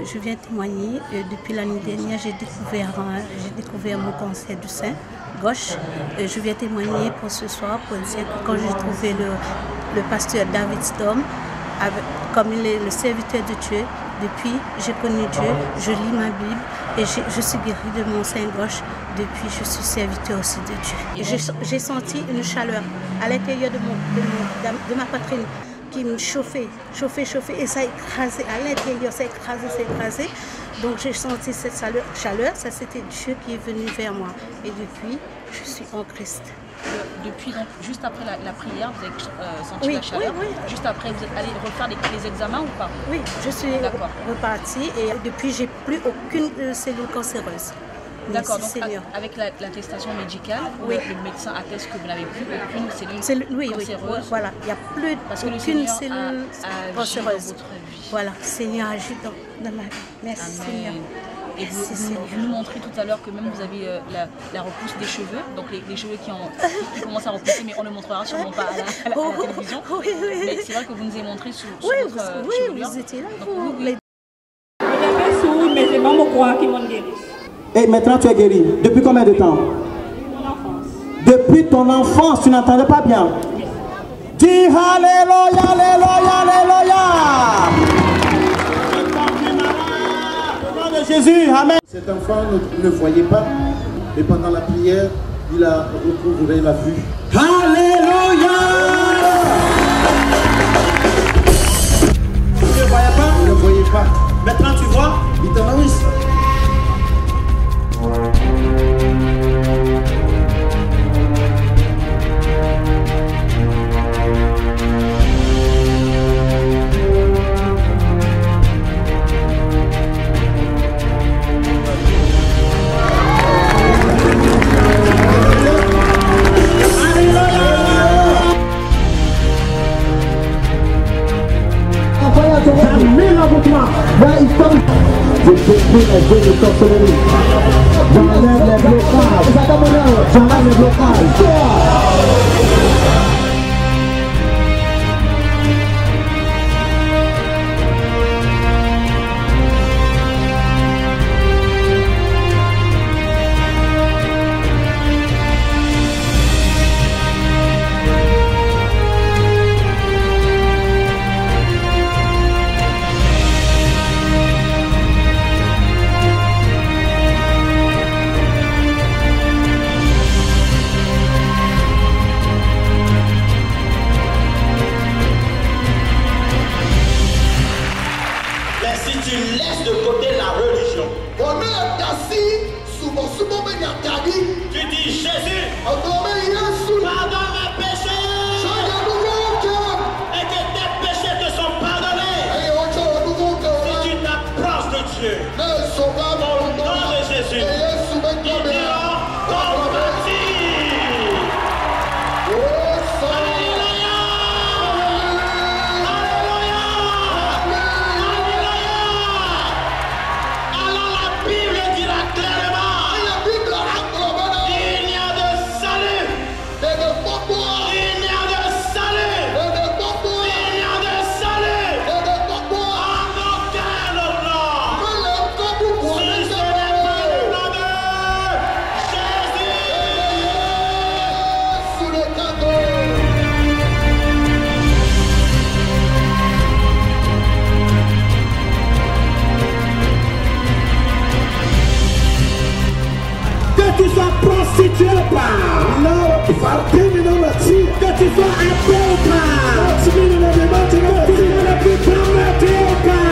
Je viens témoigner. Depuis l'année dernière, j'ai découvert mon cancer du sein gauche. Je viens témoigner pour ce soir pour dire que quand j'ai trouvé le pasteur David Storm, comme il est le serviteur de Dieu, depuis j'ai connu Dieu, je lis ma Bible et je suis guérie de mon sein gauche. Depuis, je suis serviteur aussi de Dieu. J'ai senti une chaleur à l'intérieur de ma poitrine qui me chauffait, et ça écrasait à l'intérieur, ça écrasait. Donc j'ai senti cette chaleur, ça c'était Dieu qui est venu vers moi. Et depuis, je suis en Christ. Depuis, donc, juste après la prière, vous avez senti la chaleur. Oui. Juste après, vous êtes allé refaire les examens ou pas? Oui, je suis repartie et depuis, j'ai plus aucune cellule cancéreuse. D'accord, donc avec l'attestation médicale, le médecin atteste que vous n'avez plus aucune cellule cancéreuse. Oui, voilà, il n'y a plus aucune cellule cancéreuse. Voilà, Seigneur agit dans ma vie. Merci Seigneur. Et vous nous montrez tout à l'heure que même vous avez la repousse des cheveux, donc les cheveux qui commencent à repousser, mais on ne montrera sûrement pas à la télévision. Oui. Mais c'est vrai que vous nous avez montré sous votre chevelure. Vous étiez là. Mais c'est pas mon croix qui m'ont guéri. Et maintenant tu es guéri. Depuis combien de temps? Mon enfance. Depuis ton enfance, tu n'entendais pas bien? Dis Alléluia, Alléluia, Alléluia. Au nom de Jésus, Amen. Cet enfant ne voyait pas, mais pendant la prière, il a retrouvé la vue. Alléluia. Tu ne voyais pas? Il ne voyait pas. Maintenant tu vois? Il t'en a mis. Je détruis les jeux de sorcellerie. J'enlève les blocages. J'enlève les blocages. Tu dis Jésus, pardonne mes péchés, et que tes péchés te sont pardonnés. Si tu t'approches de Dieu, au nom de Jésus, il dira converti. Alléluia, Alléluia, Alléluia. Alors la Bible dira clairement, que tu sois prostitué ou pas, que tu sois athée ou pas, que tu ne plus promettre ou pas,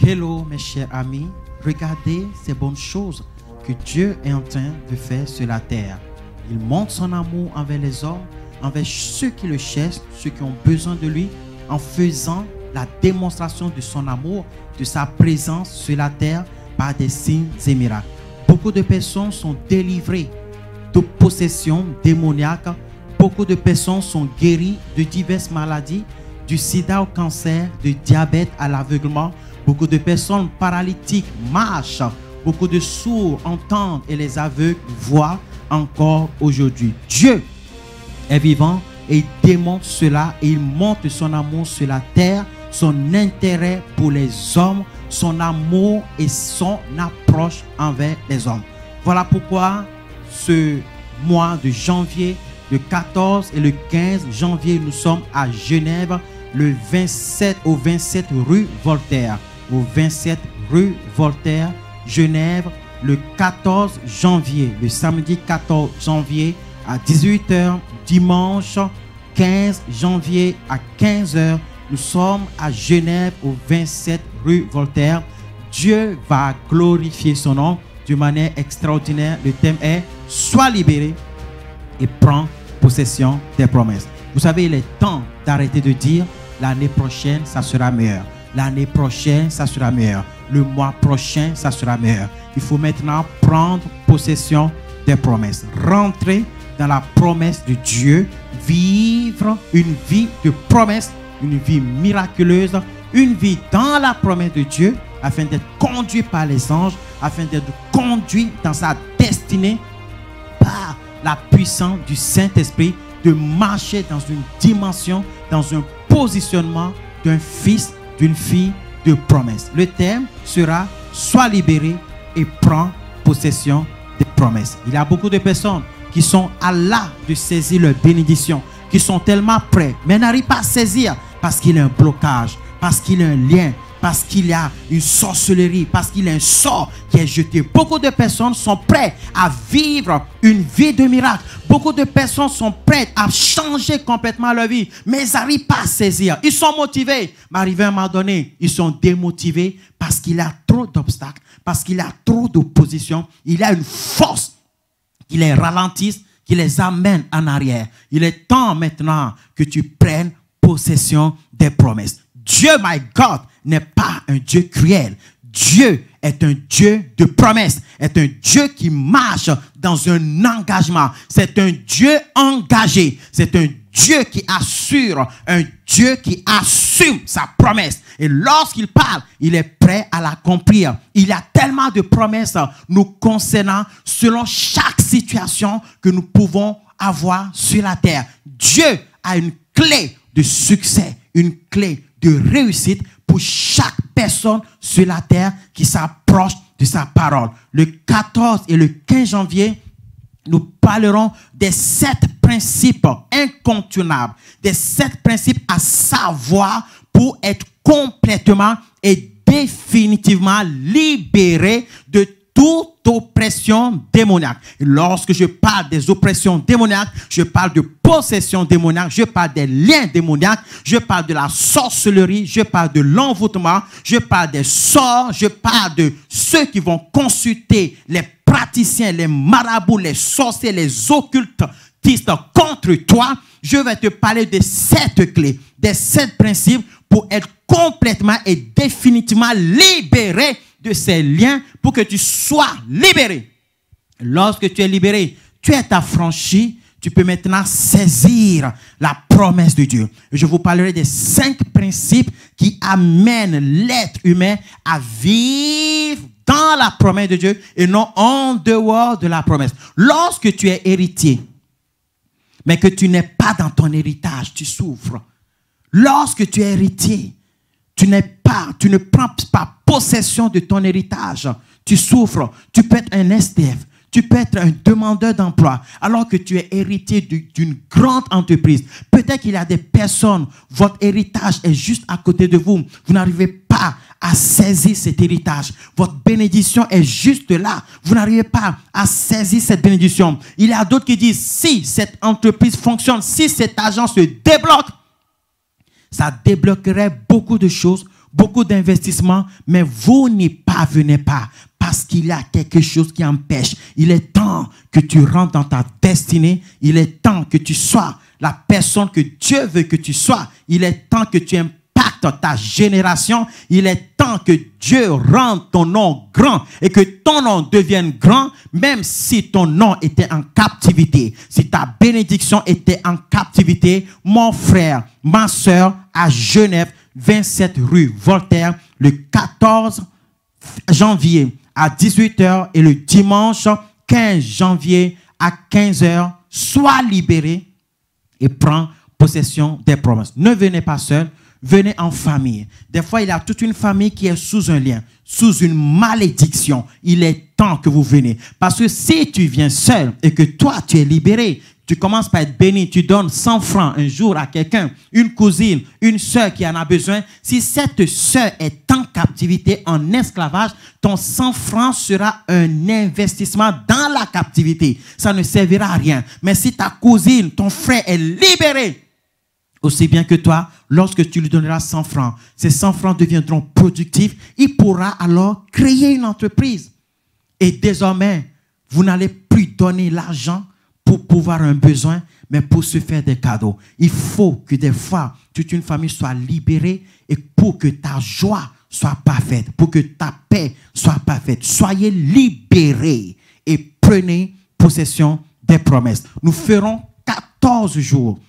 Hello mes chers amis, regardez ces bonnes choses que Dieu est en train de faire sur la terre. Il montre son amour envers les hommes, envers ceux qui le cherchent, ceux qui ont besoin de lui, en faisant la démonstration de son amour, de sa présence sur la terre par des signes et miracles. Beaucoup de personnes sont délivrées de possessions démoniaques. Beaucoup de personnes sont guéries de diverses maladies, du sida au cancer, du diabète à l'aveuglement. Beaucoup de personnes paralytiques marchent. Beaucoup de sourds entendent et les aveugles voient encore aujourd'hui. Dieu est vivant et il démontre cela et il montre son amour sur la terre, son intérêt pour les hommes, son amour et son approche envers les hommes. Voilà pourquoi ce mois de janvier, le 14 et le 15 janvier, nous sommes à Genève, le 27 au 27 rue Voltaire. Au 27 rue Voltaire, Genève, le 14 janvier, le samedi 14 janvier à 18h, dimanche 15 janvier à 15h. Nous sommes à Genève au 27 rue Voltaire. Dieu va glorifier son nom d'une manière extraordinaire. Le thème est « Sois libéré et prends possession des promesses ». Vous savez, il est temps d'arrêter de dire « l'année prochaine, ça sera meilleur ». L'année prochaine, ça sera meilleur. Le mois prochain, ça sera meilleur. Il faut maintenant prendre possession des promesses. Rentrer dans la promesse de Dieu. Vivre une vie de promesse, une vie miraculeuse, une vie dans la promesse de Dieu, afin d'être conduit par les anges, afin d'être conduit dans sa destinée par la puissance du Saint-Esprit, de marcher dans une dimension, dans un positionnement d'un fils, d'une fille de promesse. Le thème sera « Sois libéré et prends possession des promesses ». Il y a beaucoup de personnes qui sont à l'art de saisir leur bénédiction, qui sont tellement prêts, mais n'arrivent pas à saisir parce qu'il y a un blocage, parce qu'il y a un lien, parce qu'il y a une sorcellerie, parce qu'il y a un sort qui est jeté. Beaucoup de personnes sont prêtes à vivre une vie de miracle. Beaucoup de personnes sont prêtes à changer complètement leur vie, mais ils n'arrivent pas à saisir. Ils sont motivés, mais arrivé à un moment donné, ils sont démotivés parce qu'il y a trop d'obstacles, parce qu'il y a trop d'opposition. Il y a une force qui les ralentisse, qui les amène en arrière. Il est temps maintenant que tu prennes possession des promesses. Dieu, my God, n'est pas un Dieu cruel. Dieu est un Dieu de promesses, est un Dieu qui marche dans un engagement. C'est un Dieu engagé. C'est un Dieu qui assure, un Dieu qui assume sa promesse. Et lorsqu'il parle, il est prêt à l'accomplir. Il y a tellement de promesses nous concernant selon chaque situation que nous pouvons avoir sur la terre. Dieu a une clé de succès, une clé de réussite pour chaque personne sur la terre qui s'approche de sa parole. Le 14 et le 15 janvier, nous parlerons des 7 principes incontournables, des 7 principes à savoir pour être complètement et définitivement libéré de toute oppression démoniaque. Et lorsque je parle des oppressions démoniaques, je parle de possession démoniaque, je parle des liens démoniaques, je parle de la sorcellerie, je parle de l'envoûtement, je parle des sorts, je parle de ceux qui vont consulter les praticiens, les marabouts, les sorciers, les occultistes contre toi. Je vais te parler de 7 clés, des 7 principes pour être complètement et définitivement libéré de ces liens, pour que tu sois libéré. Lorsque tu es libéré, tu es affranchi, tu peux maintenant saisir la promesse de Dieu. Je vous parlerai des 5 principes qui amènent l'être humain à vivre dans la promesse de Dieu et non en dehors de la promesse. Lorsque tu es héritier, mais que tu n'es pas dans ton héritage, tu souffres. Lorsque tu es héritier, tu ne prends pas possession de ton héritage, tu souffres. Tu peux être un SDF, tu peux être un demandeur d'emploi, alors que tu es héritier d'une grande entreprise. Peut-être qu'il y a des personnes, votre héritage est juste à côté de vous. Vous n'arrivez pas à saisir cet héritage. Votre bénédiction est juste là. Vous n'arrivez pas à saisir cette bénédiction. Il y a d'autres qui disent, si cette entreprise fonctionne, si cet argent se débloque, ça débloquerait beaucoup de choses, beaucoup d'investissements, mais vous n'y parvenez pas parce qu'il y a quelque chose qui empêche. Il est temps que tu rentres dans ta destinée. Il est temps que tu sois la personne que Dieu veut que tu sois. Il est temps que tu impactes ta génération. Il est temps que Dieu rende ton nom grand et que ton nom devienne grand, même si ton nom était en captivité. Si ta bénédiction était en captivité, mon frère, ma soeur, à Genève, 27 rue Voltaire, le 14 janvier à 18h et le dimanche 15 janvier à 15h, sois libéré et prends possession des promesses. Ne venez pas seul, venez en famille. Des fois, il y a toute une famille qui est sous un lien, sous une malédiction. Il est temps que vous venez. Parce que si tu viens seul et que toi, tu es libéré, tu commences par être béni, tu donnes 100 francs un jour à quelqu'un, une cousine, une sœur qui en a besoin. Si cette sœur est en captivité, en esclavage, ton 100 francs sera un investissement dans la captivité. Ça ne servira à rien. Mais si ta cousine, ton frère est libéré, aussi bien que toi, lorsque tu lui donneras 100 francs, ces 100 francs deviendront productifs. Il pourra alors créer une entreprise. Et désormais, vous n'allez plus donner l'argent pour pouvoir un besoin, mais pour se faire des cadeaux. Il faut que des fois, toute une famille soit libérée et pour que ta joie soit parfaite, pour que ta paix soit parfaite. Soyez libérés et prenez possession des promesses. Nous ferons 14 jours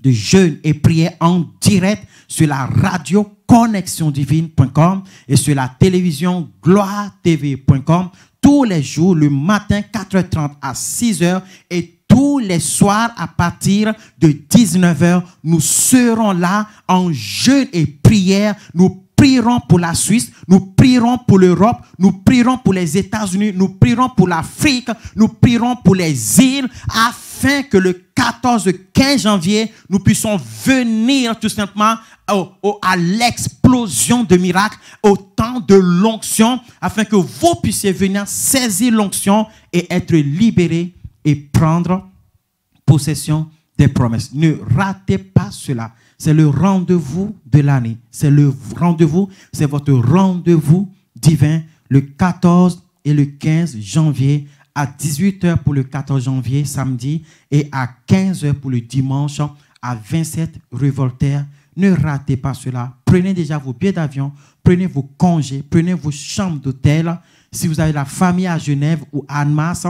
de jeûne et prière en direct sur la radio connexiondivine.com et sur la télévision gloire-tv.com tous les jours, le matin 4h30 à 6h et tous les soirs à partir de 19h, nous serons là en jeûne et prière. Nous prierons pour la Suisse, nous prierons pour l'Europe, nous prierons pour les États-Unis, nous prierons pour l'Afrique, nous prierons pour les îles, afin que le 14-15 janvier, nous puissions venir tout simplement à l'explosion de miracles, au temps de l'onction, afin que vous puissiez venir saisir l'onction et être libérés et prendre possession des promesses. Ne ratez pas cela. C'est le rendez-vous de l'année. C'est le rendez-vous, c'est votre rendez-vous divin le 14 et le 15 janvier à 18h pour le 14 janvier, samedi, et à 15h pour le dimanche à 27 rue Voltaire. Ne ratez pas cela. Prenez déjà vos billets d'avion, prenez vos congés, prenez vos chambres d'hôtel. Si vous avez la famille à Genève ou à Annemasse,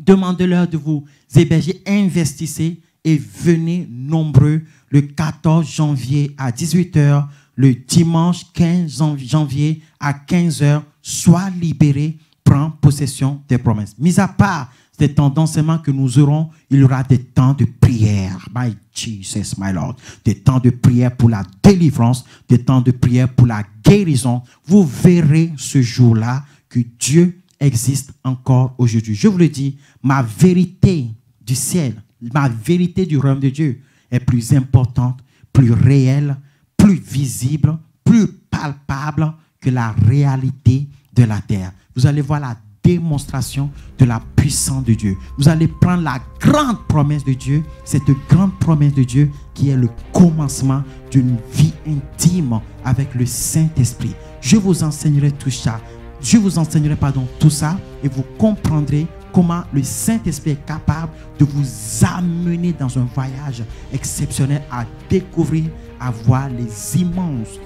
demandez-leur de vous héberger, investissez et venez nombreux le 14 janvier à 18h, le dimanche 15 janvier à 15h. Sois libéré, prends possession des promesses. Mis à part ces temps d'enseignement que nous aurons, il y aura des temps de prière. My Jesus, my Lord. Des temps de prière pour la délivrance, des temps de prière pour la guérison. Vous verrez ce jour-là que Dieu existe encore aujourd'hui. Je vous le dis, ma vérité du ciel, ma vérité du royaume de Dieu est plus importante, plus réelle, plus visible, plus palpable que la réalité de la terre. Vous allez voir la démonstration de la puissance de Dieu. Vous allez prendre la grande promesse de Dieu, cette grande promesse de Dieu qui est le commencement d'une vie intime avec le Saint-Esprit. Je vous enseignerai tout ça. Je vous enseignerai tout ça et vous comprendrez comment le Saint-Esprit est capable de vous amener dans un voyage exceptionnel à découvrir, à voir les immenses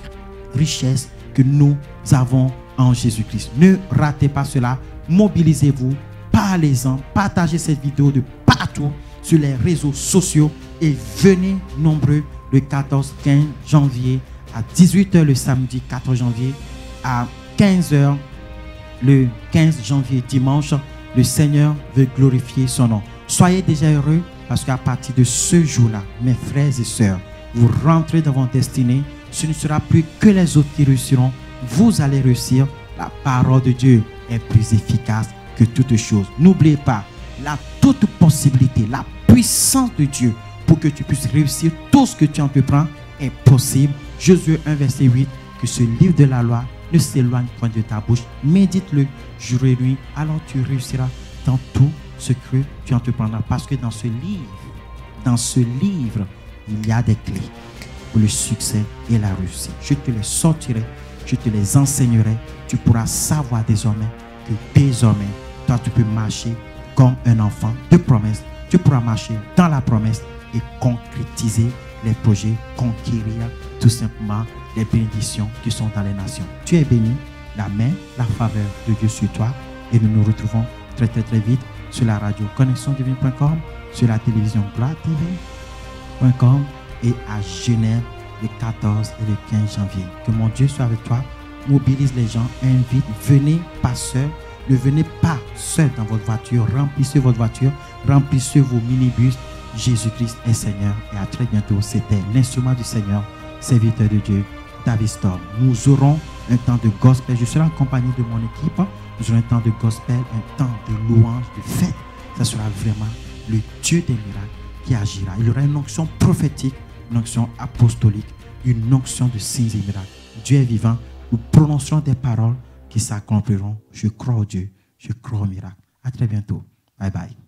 richesses que nous avons en Jésus-Christ. Ne ratez pas cela. Mobilisez-vous, parlez-en, partagez cette vidéo de partout sur les réseaux sociaux et venez nombreux le 14-15 janvier à 18h le samedi 14 janvier à 15h le 15 janvier dimanche. Le Seigneur veut glorifier son nom. Soyez déjà heureux parce qu'à partir de ce jour-là, mes frères et sœurs, vous rentrez dans votre destinée. Ce ne sera plus que les autres qui réussiront. Vous allez réussir. La parole de Dieu est plus efficace que toute chose. N'oubliez pas, la toute possibilité, la puissance de Dieu pour que tu puisses réussir tout ce que tu entreprends est possible. Josué 1 verset 8, que ce livre de la loi ne s'éloigne point de ta bouche. Médite-le jour et nuit, alors tu réussiras dans tout ce que tu entreprendras. Parce que dans ce livre, il y a des clés pour le succès et la réussite. Je te les sortirai, je te les enseignerai. Tu pourras savoir désormais que désormais, toi tu peux marcher comme un enfant de promesse. Tu pourras marcher dans la promesse et concrétiser les projets, conquérir tout simplement les bénédictions qui sont dans les nations. Tu es béni, la main, la faveur de Dieu sur toi et nous nous retrouvons très vite sur la radio connexiondivine.com, sur la télévision gloire-tv.com et à Genève le 14 et le 15 janvier. Que mon Dieu soit avec toi, mobilise les gens, invite, venez pas seul, ne venez pas seul dans votre voiture, remplissez votre voiture, remplissez vos minibus. Jésus-Christ est Seigneur et à très bientôt. C'était l'instrument du Seigneur, serviteur de Dieu, David Storm. Nous aurons un temps de gospel, je serai en compagnie de mon équipe, nous aurons un temps de gospel, un temps de louange, de fête. Ça sera vraiment le Dieu des miracles qui agira. Il y aura une onction prophétique, une onction apostolique, une onction de signes et miracles. Dieu est vivant. Nous prononcerons des paroles qui s'accompliront. Je crois au Dieu. Je crois au miracle. À très bientôt. Bye bye.